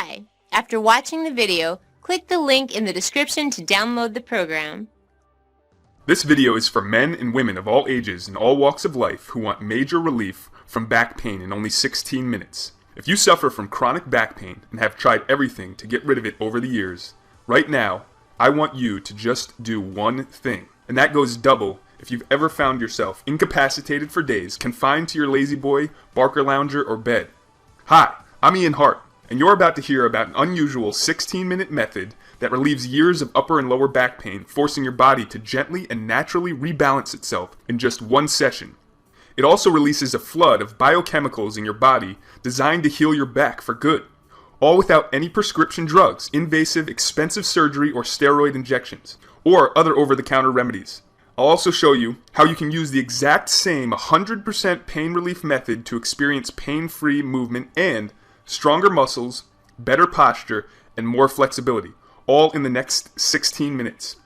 Hi! After watching the video, click the link in the description to download the program. This video is for men and women of all ages and all walks of life who want major relief from back pain in only 16 minutes. If you suffer from chronic back pain and have tried everything to get rid of it over the years, right now, I want you to just do one thing. And that goes double if you've ever found yourself incapacitated for days, confined to your lazy boy, Barker lounger, or bed. Hi, I'm Ian Hart, and you're about to hear about an unusual 16-minute method that relieves years of upper and lower back pain, forcing your body to gently and naturally rebalance itself in just one session. It also releases a flood of biochemicals in your body designed to heal your back for good, all without any prescription drugs, invasive, expensive surgery, or steroid injections, or other over-the-counter remedies. I'll also show you how you can use the exact same 100% pain relief method to experience pain-free movement and stronger muscles, better posture, and more flexibility, all in the next 16 minutes.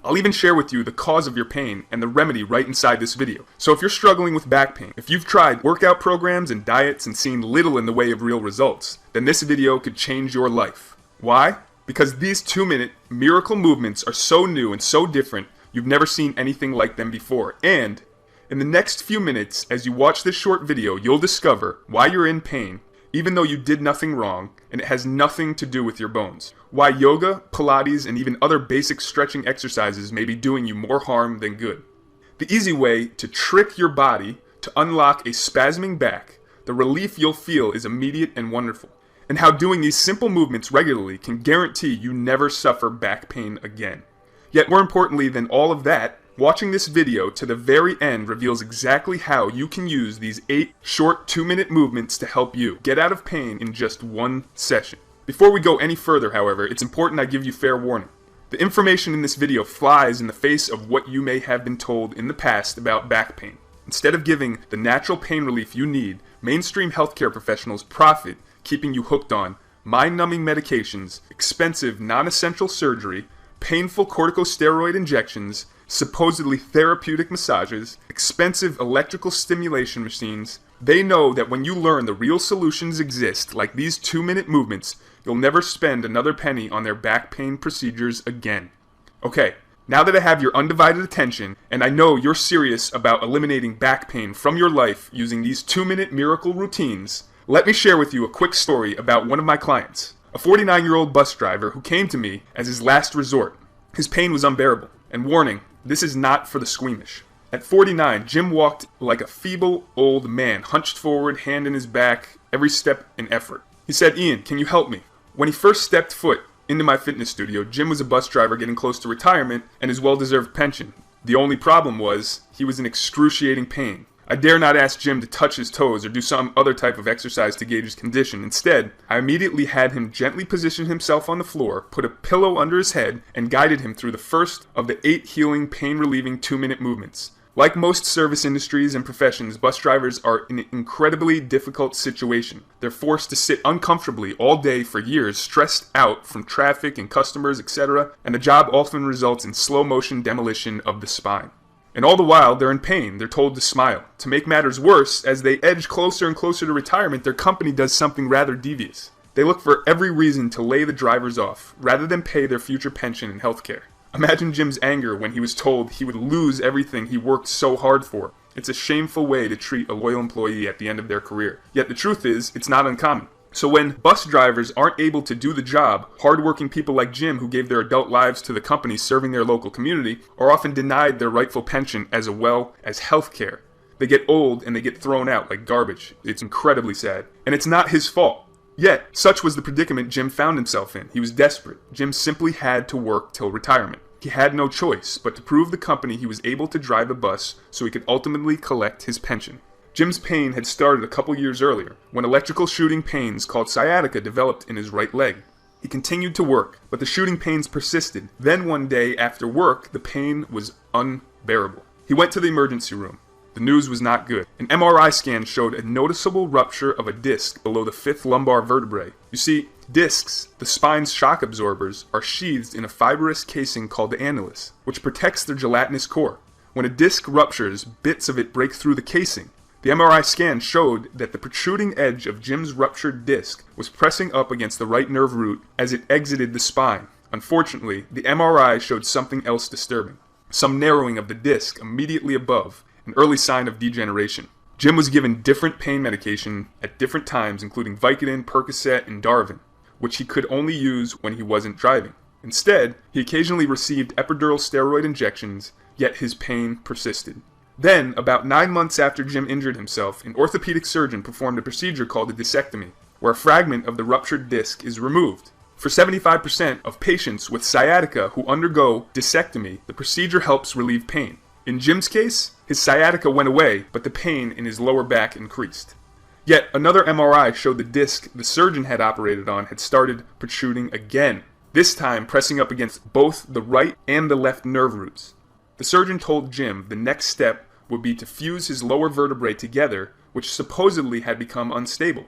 I'll even share with you the cause of your pain and the remedy right inside this video. So if you're struggling with back pain, if you've tried workout programs and diets and seen little in the way of real results, then this video could change your life. Why? Because these 2-minute miracle movements are so new and so different, you've never seen anything like them before. And in the next few minutes, as you watch this short video, you'll discover why you're in pain, even though you did nothing wrong, and it has nothing to do with your bones. Why yoga, Pilates, and even other basic stretching exercises may be doing you more harm than good. The easy way to trick your body to unlock a spasming back, the relief you'll feel is immediate and wonderful. And how doing these simple movements regularly can guarantee you never suffer back pain again. Yet more importantly than all of that, watching this video to the very end reveals exactly how you can use these 8 short 2-minute movements to help you get out of pain in just one session. Before we go any further, however, it's important I give you fair warning. The information in this video flies in the face of what you may have been told in the past about back pain. Instead of giving the natural pain relief you need, mainstream healthcare professionals profit keeping you hooked on mind-numbing medications, expensive non-essential surgery, painful corticosteroid injections, supposedly therapeutic massages, expensive electrical stimulation machines. They know that when you learn the real solutions exist, like these 2-minute movements, you'll never spend another penny on their back pain procedures again. Okay, now that I have your undivided attention, and I know you're serious about eliminating back pain from your life using these 2-minute miracle routines, let me share with you a quick story about one of my clients, a 49-year-old bus driver who came to me as his last resort. His pain was unbearable, and warning, this is not for the squeamish. At 49, Jim walked like a feeble old man, hunched forward, hand in his back, every step an effort. He said, "Ian, can you help me?" When he first stepped foot into my fitness studio, Jim was a bus driver getting close to retirement and his well-deserved pension. The only problem was, he was in excruciating pain. I dare not ask Jim to touch his toes or do some other type of exercise to gauge his condition. Instead, I immediately had him gently position himself on the floor, put a pillow under his head, and guided him through the first of the 8 healing, pain-relieving 2-minute movements. Like most service industries and professions, bus drivers are in an incredibly difficult situation. They're forced to sit uncomfortably all day for years, stressed out from traffic and customers, etc., and the job often results in slow-motion demolition of the spine. And all the while, they're in pain. They're told to smile. To make matters worse, as they edge closer and closer to retirement, their company does something rather devious. They look for every reason to lay the drivers off, rather than pay their future pension and healthcare. Imagine Jim's anger when he was told he would lose everything he worked so hard for. It's a shameful way to treat a loyal employee at the end of their career. Yet the truth is, it's not uncommon. So when bus drivers aren't able to do the job, hardworking people like Jim, who gave their adult lives to the company serving their local community, are often denied their rightful pension as well as health care. They get old and they get thrown out like garbage. It's incredibly sad. And it's not his fault. Yet, such was the predicament Jim found himself in. He was desperate. Jim simply had to work till retirement. He had no choice but to prove the company he was able to drive a bus so he could ultimately collect his pension. Jim's pain had started a couple years earlier, when electrical shooting pains called sciatica developed in his right leg. He continued to work, but the shooting pains persisted. Then one day after work, the pain was unbearable. He went to the emergency room. The news was not good. An MRI scan showed a noticeable rupture of a disc below the 5th lumbar vertebrae. You see, discs, the spine's shock absorbers, are sheathed in a fibrous casing called the annulus, which protects their gelatinous core. When a disc ruptures, bits of it break through the casing. The MRI scan showed that the protruding edge of Jim's ruptured disc was pressing up against the right nerve root as it exited the spine. Unfortunately, the MRI showed something else disturbing. Some narrowing of the disc immediately above, an early sign of degeneration. Jim was given different pain medication at different times, including Vicodin, Percocet, and Darvin, which he could only use when he wasn't driving. Instead, he occasionally received epidural steroid injections, yet his pain persisted. Then, about 9 months after Jim injured himself, an orthopedic surgeon performed a procedure called a discectomy, where a fragment of the ruptured disc is removed. For 75% of patients with sciatica who undergo discectomy, the procedure helps relieve pain. In Jim's case, his sciatica went away, but the pain in his lower back increased. Yet another MRI showed the disc the surgeon had operated on had started protruding again, this time pressing up against both the right and the left nerve roots. The surgeon told Jim the next step would be to fuse his lower vertebrae together, which supposedly had become unstable.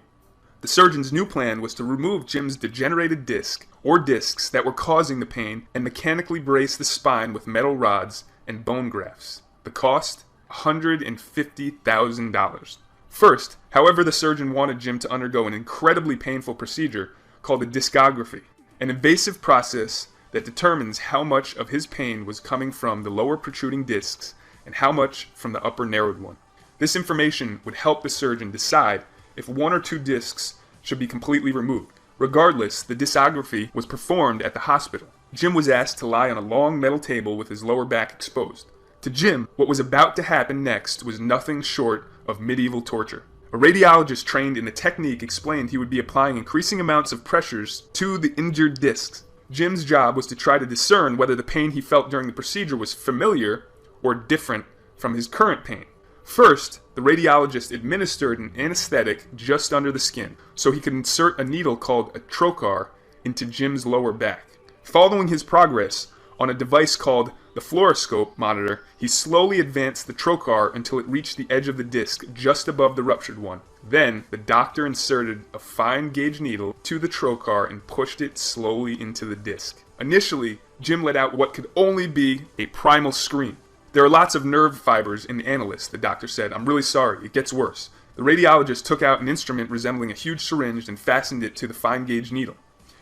The surgeon's new plan was to remove Jim's degenerated disc, or discs that were causing the pain, and mechanically brace the spine with metal rods and bone grafts. The cost? $150,000. First, however, the surgeon wanted Jim to undergo an incredibly painful procedure called a discography, an invasive process that determines how much of his pain was coming from the lower protruding discs and how much from the upper narrowed one. This information would help the surgeon decide if one or two discs should be completely removed. Regardless, the discography was performed at the hospital. Jim was asked to lie on a long metal table with his lower back exposed. To Jim, what was about to happen next was nothing short of medieval torture. A radiologist trained in the technique explained he would be applying increasing amounts of pressures to the injured discs. Jim's job was to try to discern whether the pain he felt during the procedure was familiar or different from his current pain. First, the radiologist administered an anesthetic just under the skin, so he could insert a needle called a trocar into Jim's lower back. Following his progress on a device called the fluoroscope monitor, he slowly advanced the trocar until it reached the edge of the disc just above the ruptured one. Then, the doctor inserted a fine gauge needle to the trocar and pushed it slowly into the disc. Initially, Jim let out what could only be a primal scream. "There are lots of nerve fibers in the annulus," the doctor said. "I'm really sorry, it gets worse." The radiologist took out an instrument resembling a huge syringe and fastened it to the fine gauge needle,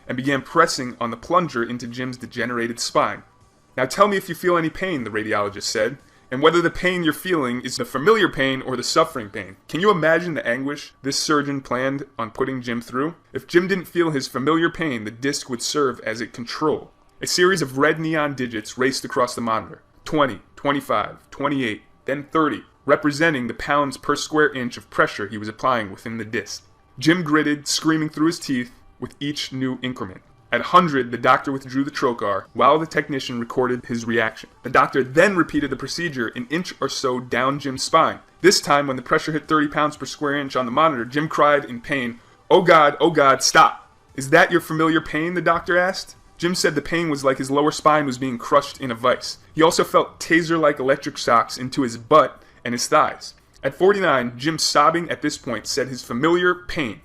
and began pressing on the plunger into Jim's degenerated spine. "Now tell me if you feel any pain," the radiologist said, "and whether the pain you're feeling is the familiar pain or the suffering pain." Can you imagine the anguish this surgeon planned on putting Jim through? If Jim didn't feel his familiar pain, the disc would serve as a control. A series of red neon digits raced across the monitor. 20, 25, 28, then 30, representing the pounds per square inch of pressure he was applying within the disc. Jim gritted, screaming through his teeth with each new increment. At 100, the doctor withdrew the trocar, while the technician recorded his reaction. The doctor then repeated the procedure an inch or so down Jim's spine. This time, when the pressure hit 30 pounds per square inch on the monitor, Jim cried in pain, oh God, stop!" "Is that your familiar pain?" the doctor asked. Jim said the pain was like his lower spine was being crushed in a vice. He also felt taser-like electric shocks into his butt and his thighs. At 49, Jim, sobbing at this point, said his familiar pain.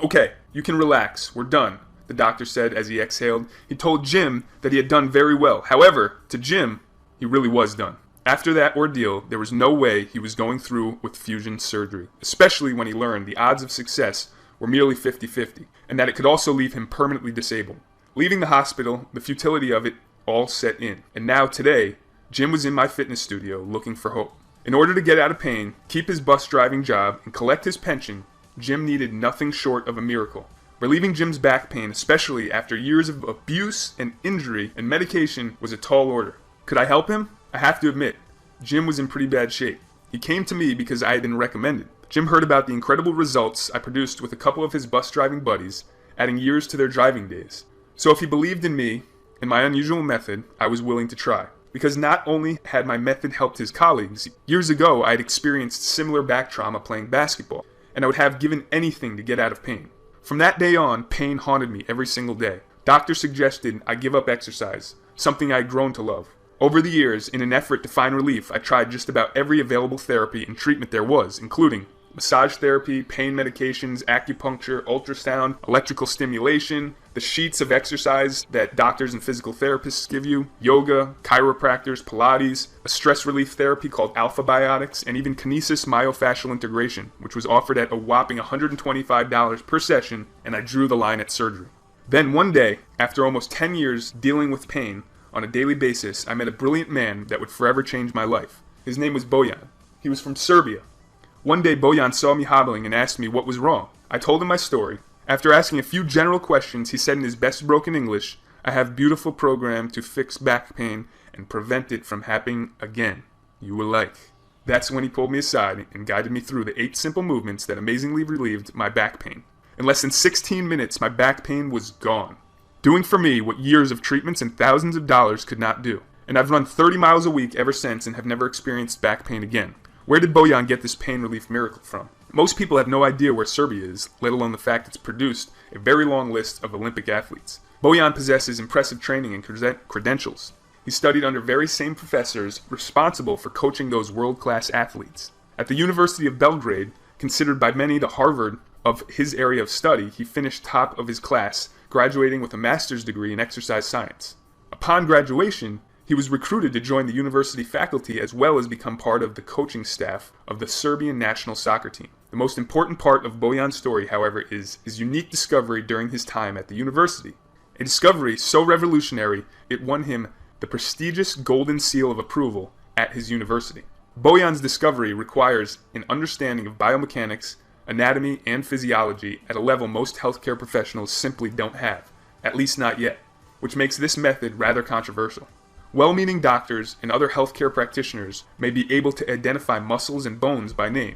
"Okay, you can relax. We're done," the doctor said as he exhaled. He told Jim that he had done very well. However, to Jim, he really was done. After that ordeal, there was no way he was going through with fusion surgery, especially when he learned the odds of success were merely 50-50, and that it could also leave him permanently disabled. Leaving the hospital, the futility of it all set in. And now, today, Jim was in my fitness studio looking for hope. In order to get out of pain, keep his bus driving job, and collect his pension, Jim needed nothing short of a miracle. Relieving Jim's back pain, especially after years of abuse and injury and medication, was a tall order. Could I help him? I have to admit, Jim was in pretty bad shape. He came to me because I had been recommended. Jim heard about the incredible results I produced with a couple of his bus driving buddies, adding years to their driving days. So if he believed in me and my unusual method, I was willing to try. Because not only had my method helped his colleagues, years ago I had experienced similar back trauma playing basketball, and I would have given anything to get out of pain. From that day on, pain haunted me every single day. Doctors suggested I give up exercise, something I had grown to love. Over the years, in an effort to find relief, I tried just about every available therapy and treatment there was, including massage therapy, pain medications, acupuncture, ultrasound, electrical stimulation, the sheets of exercise that doctors and physical therapists give you, yoga, chiropractors, Pilates, a stress relief therapy called Alpha Biotics, and even kinesis myofascial integration, which was offered at a whopping $125 per session, and I drew the line at surgery. Then one day, after almost 10 years dealing with pain on a daily basis, I met a brilliant man that would forever change my life. His name was Bojan. He was from Serbia. One day, Bojan saw me hobbling and asked me what was wrong. I told him my story. After asking a few general questions, he said in his best broken English, "I have a beautiful program to fix back pain and prevent it from happening again. You will like." That's when he pulled me aside and guided me through the 8 simple movements that amazingly relieved my back pain. In less than 16 minutes, my back pain was gone, doing for me what years of treatments and thousands of dollars could not do. And I've run 30 miles a week ever since and have never experienced back pain again. Where did Bojan get this pain relief miracle from? Most people have no idea where Serbia is, let alone the fact it's produced a very long list of Olympic athletes. Bojan possesses impressive training and credentials. He studied under very same professors responsible for coaching those world-class athletes. At the University of Belgrade, considered by many the Harvard of his area of study, he finished top of his class, graduating with a master's degree in exercise science. Upon graduation, he was recruited to join the university faculty as well as become part of the coaching staff of the Serbian national soccer team. The most important part of Bojan's story, however, is his unique discovery during his time at the university. A discovery so revolutionary, it won him the prestigious Golden Seal of Approval at his university. Bojan's discovery requires an understanding of biomechanics, anatomy, and physiology at a level most healthcare professionals simply don't have, at least not yet, which makes this method rather controversial. Well-meaning doctors and other healthcare practitioners may be able to identify muscles and bones by name.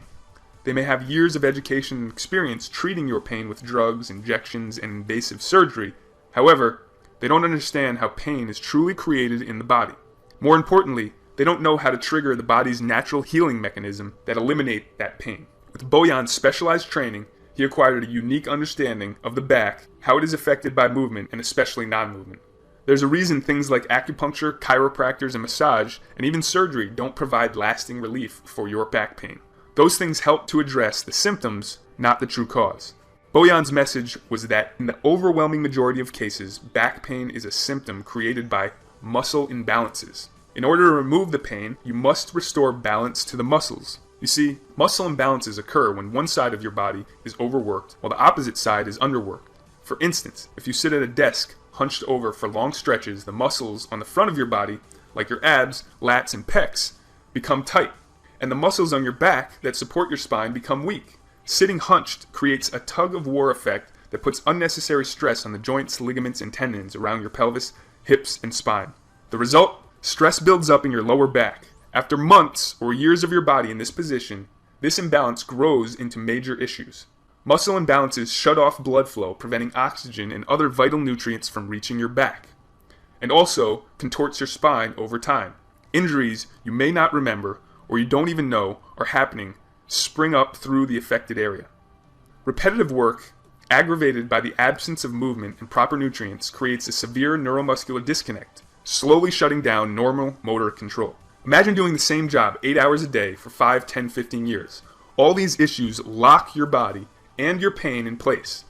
They may have years of education and experience treating your pain with drugs, injections, and invasive surgery. However, they don't understand how pain is truly created in the body. More importantly, they don't know how to trigger the body's natural healing mechanism that eliminate that pain. With Bojan's specialized training, he acquired a unique understanding of the back, how it is affected by movement, and especially non-movement. There's a reason things like acupuncture, chiropractors, and massage, and even surgery don't provide lasting relief for your back pain. Those things help to address the symptoms, not the true cause. Bojan's message was that in the overwhelming majority of cases, back pain is a symptom created by muscle imbalances. In order to remove the pain, you must restore balance to the muscles. You see, muscle imbalances occur when one side of your body is overworked while the opposite side is underworked. For instance, if you sit at a desk hunched over for long stretches, the muscles on the front of your body, like your abs, lats, and pecs, become tight, and the muscles on your back that support your spine become weak. Sitting hunched creates a tug-of-war effect that puts unnecessary stress on the joints, ligaments, and tendons around your pelvis, hips, and spine. The result? Stress builds up in your lower back. After months or years of your body in this position, this imbalance grows into major issues. Muscle imbalances shut off blood flow, preventing oxygen and other vital nutrients from reaching your back, and also contorts your spine over time. Injuries you may not remember or you don't even know are happening spring up through the affected area. Repetitive work, aggravated by the absence of movement and proper nutrients, creates a severe neuromuscular disconnect, slowly shutting down normal motor control. Imagine doing the same job 8 hours a day for 5, 10, 15 years. All these issues lock your body and your pain in place.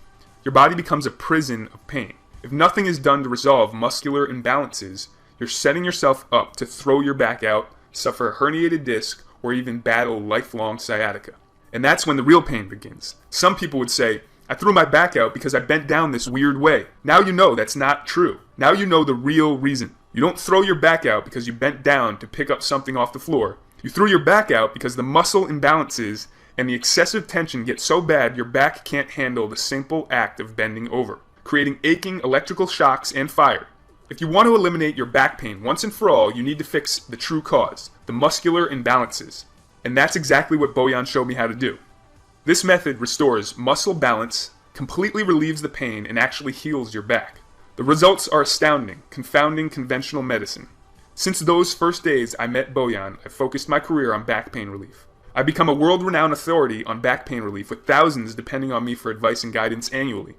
Your body becomes a prison of pain. If nothing is done to resolve muscular imbalances, you're setting yourself up to throw your back out, suffer a herniated disc, or even battle lifelong sciatica. And that's when the real pain begins. Some people would say, "I threw my back out because I bent down this weird way." Now you know that's not true. Now you know the real reason. You don't throw your back out because you bent down to pick up something off the floor. You threw your back out because the muscle imbalances and the excessive tension get so bad your back can't handle the simple act of bending over, creating aching electrical shocks and fire. If you want to eliminate your back pain once and for all, you need to fix the true cause, the muscular imbalances. And that's exactly what Bojan showed me how to do. This method restores muscle balance, completely relieves the pain, and actually heals your back. The results are astounding, confounding conventional medicine. Since those first days I met Bojan, I focused my career on back pain relief. I've become a world-renowned authority on back pain relief, with thousands depending on me for advice and guidance annually.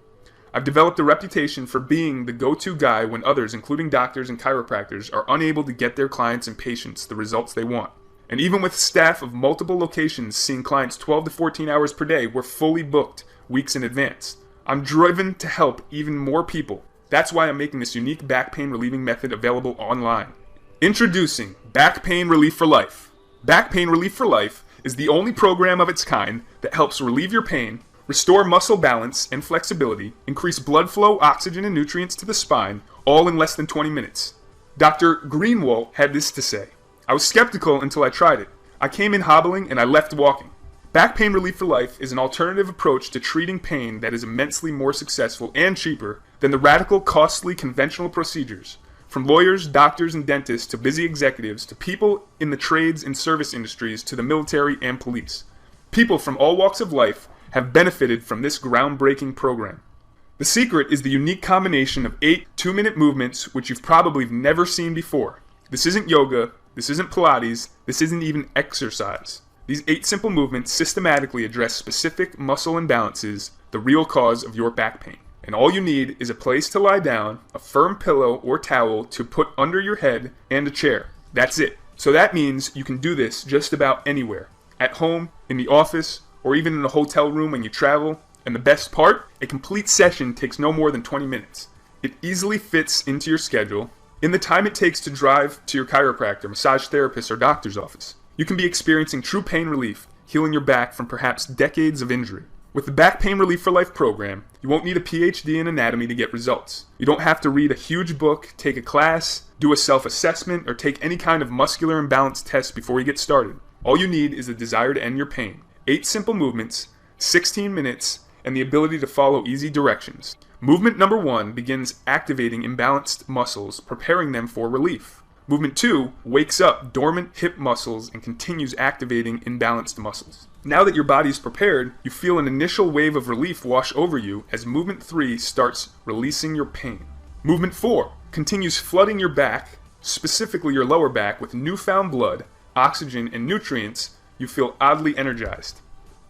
I've developed a reputation for being the go-to guy when others, including doctors and chiropractors, are unable to get their clients and patients the results they want. And even with staff of multiple locations seeing clients 12 to 14 hours per day, we're fully booked weeks in advance. I'm driven to help even more people. That's why I'm making this unique back pain relieving method available online. Introducing Back Pain Relief for Life. Back Pain Relief for Life is the only program of its kind that helps relieve your pain, restore muscle balance and flexibility, increase blood flow, oxygen, and nutrients to the spine, all in less than 20 minutes. Dr. Greenwald had this to say: "I was skeptical until I tried it. I came in hobbling and I left walking. Back Pain Relief for Life is an alternative approach to treating pain that is immensely more successful and cheaper than the radical, costly, conventional procedures. From lawyers, doctors, and dentists to busy executives to people in the trades and service industries to the military and police. People from all walks of life have benefited from this groundbreaking program. The secret is the unique combination of 8 2-minute movements which you've probably never seen before. This isn't yoga, this isn't Pilates, this isn't even exercise. These 8 simple movements systematically address specific muscle imbalances, the real cause of your back pain. And all you need is a place to lie down, a firm pillow or towel to put under your head, and a chair. That's it. So that means you can do this just about anywhere. At home, in the office, or even in a hotel room when you travel. And the best part? A complete session takes no more than 20 minutes. It easily fits into your schedule in the time it takes to drive to your chiropractor, massage therapist, or doctor's office. You can be experiencing true pain relief, healing your back from perhaps decades of injury. With the Back Pain Relief for Life program, you won't need a PhD in anatomy to get results. You don't have to read a huge book, take a class, do a self-assessment, or take any kind of muscular imbalance test before you get started. All you need is a desire to end your pain. 8 simple movements, 16 minutes, and the ability to follow easy directions. Movement number 1 begins activating imbalanced muscles, preparing them for relief. Movement 2 wakes up dormant hip muscles and continues activating imbalanced muscles. Now that your body is prepared, you feel an initial wave of relief wash over you as movement 3 starts releasing your pain. Movement 4 continues flooding your back, specifically your lower back, with newfound blood, oxygen, and nutrients. You feel oddly energized.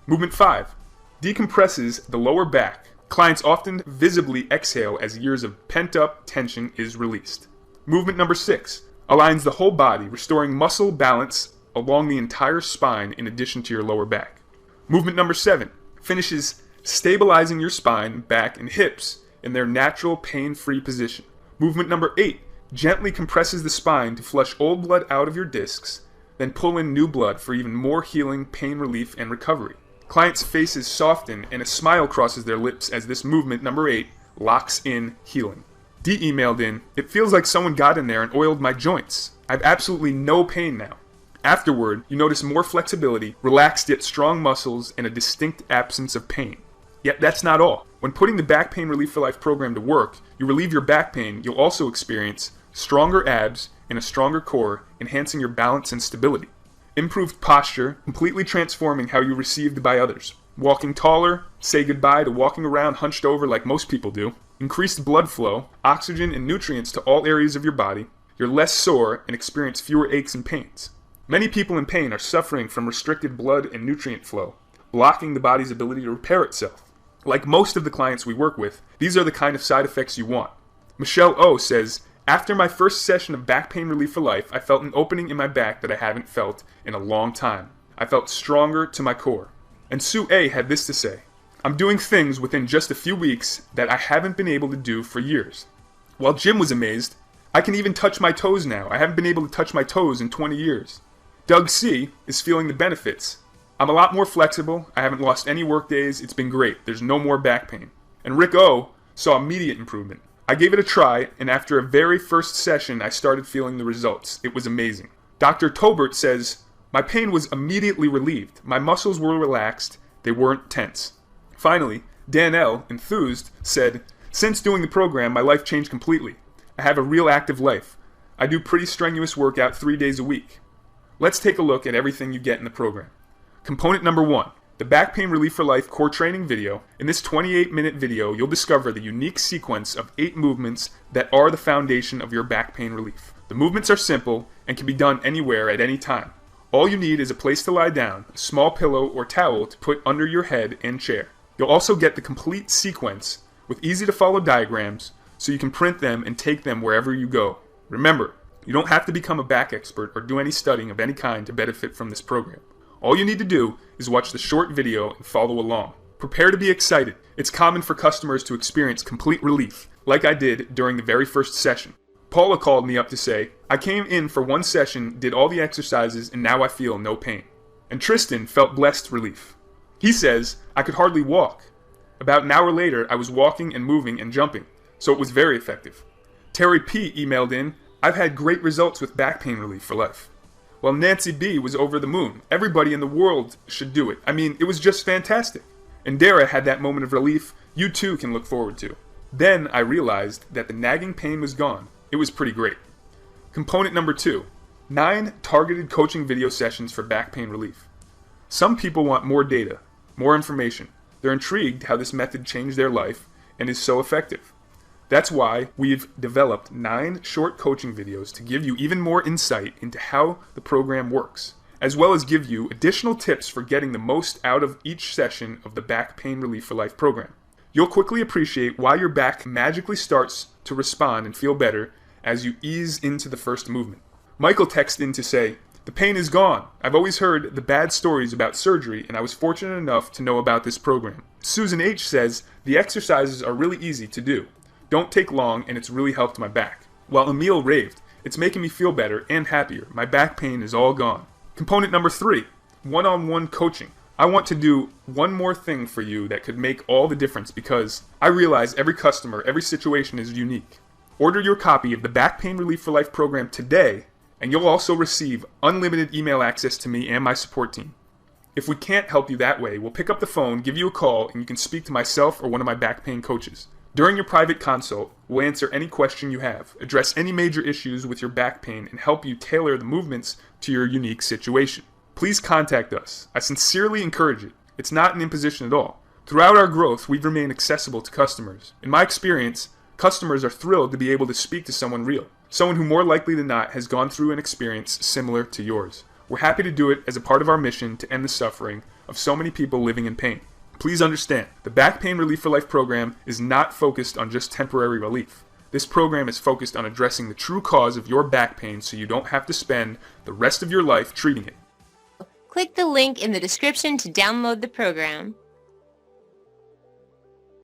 Movement 5 decompresses the lower back. Clients often visibly exhale as years of pent-up tension is released. Movement number 6 aligns the whole body, restoring muscle balance along the entire spine in addition to your lower back. Movement number 7 finishes stabilizing your spine, back, and hips in their natural pain-free position. Movement number 8 gently compresses the spine to flush old blood out of your discs, then pull in new blood for even more healing, pain relief, and recovery. Clients' faces soften and a smile crosses their lips as this movement, number 8, locks in healing. D emailed in, "It feels like someone got in there and oiled my joints. I have absolutely no pain now." Afterward, you notice more flexibility, relaxed yet strong muscles, and a distinct absence of pain. Yet that's not all. When putting the Back Pain Relief for Life program to work, you relieve your back pain, you'll also experience stronger abs and a stronger core, enhancing your balance and stability. Improved posture, completely transforming how you're received by others. Walking taller, say goodbye to walking around hunched over like most people do. Increased blood flow, oxygen, and nutrients to all areas of your body. You're less sore and experience fewer aches and pains. Many people in pain are suffering from restricted blood and nutrient flow, blocking the body's ability to repair itself. Like most of the clients we work with, these are the kind of side effects you want. Michelle O says, "After my first session of Back Pain Relief for Life, I felt an opening in my back that I haven't felt in a long time. I felt stronger to my core." And Sue A had this to say, "I'm doing things within just a few weeks that I haven't been able to do for years." While Jim was amazed, "I can even touch my toes now. I haven't been able to touch my toes in 20 years. Doug C is feeling the benefits. "I'm a lot more flexible. I haven't lost any work days. It's been great. There's no more back pain." And Rick O saw immediate improvement. "I gave it a try, and after a very first session, I started feeling the results. It was amazing." Dr. Tobert says, "My pain was immediately relieved. My muscles were relaxed. They weren't tense." Finally, Dan L, enthused, said, "Since doing the program, my life changed completely. I have a real active life. I do pretty strenuous workout 3 days a week." Let's take a look at everything you get in the program. Component number 1, the Back Pain Relief for Life core training video. In this 28-minute video, you'll discover the unique sequence of 8 movements that are the foundation of your back pain relief. The movements are simple and can be done anywhere at any time. All you need is a place to lie down, a small pillow or towel to put under your head and chair. You'll also get the complete sequence with easy-to-follow diagrams so you can print them and take them wherever you go. Remember, You don't have to become a back expert or do any studying of any kind to benefit from this program. All you need to do is watch the short video and follow along. Prepare to be excited. It's common for customers to experience complete relief, like I did during the very first session. Paula called me up to say, I came in for one session, did all the exercises, and now I feel no pain. And Tristan felt blessed relief. He says, I could hardly walk. About an hour later, I was walking and moving and jumping, so it was very effective. Terry P. emailed in, I've had great results with back pain relief for life. Well, Nancy B. was over the moon. Everybody in the world should do it. I mean, it was just fantastic. And Dara had that moment of relief you too can look forward to. Then I realized that the nagging pain was gone. It was pretty great. Component number 2, 9 targeted coaching video sessions for back pain relief. Some people want more data, more information. They're intrigued how this method changed their life and is so effective. That's why we've developed 9 short coaching videos to give you even more insight into how the program works, as well as give you additional tips for getting the most out of each session of the Back Pain Relief for Life program. You'll quickly appreciate why your back magically starts to respond and feel better as you ease into the first movement. Michael texted in to say, the pain is gone. I've always heard the bad stories about surgery, and I was fortunate enough to know about this program. Susan H. says, the exercises are really easy to do. Don't take long, and it's really helped my back. While Emil raved, it's making me feel better and happier. My back pain is all gone. Component number 3, one-on-one coaching. I want to do one more thing for you that could make all the difference because I realize every customer, every situation is unique. Order your copy of the Back Pain Relief for Life program today, and you'll also receive unlimited email access to me and my support team. If we can't help you that way, we'll pick up the phone, give you a call, and you can speak to myself or one of my back pain coaches. During your private consult, we'll answer any question you have, address any major issues with your back pain, and help you tailor the movements to your unique situation. Please contact us. I sincerely encourage it. It's not an imposition at all. Throughout our growth, we've remained accessible to customers. In my experience, customers are thrilled to be able to speak to someone real, someone who more likely than not has gone through an experience similar to yours. We're happy to do it as a part of our mission to end the suffering of so many people living in pain. Please understand, the Back Pain Relief for Life program is not focused on just temporary relief. This program is focused on addressing the true cause of your back pain so you don't have to spend the rest of your life treating it. Click the link in the description to download the program.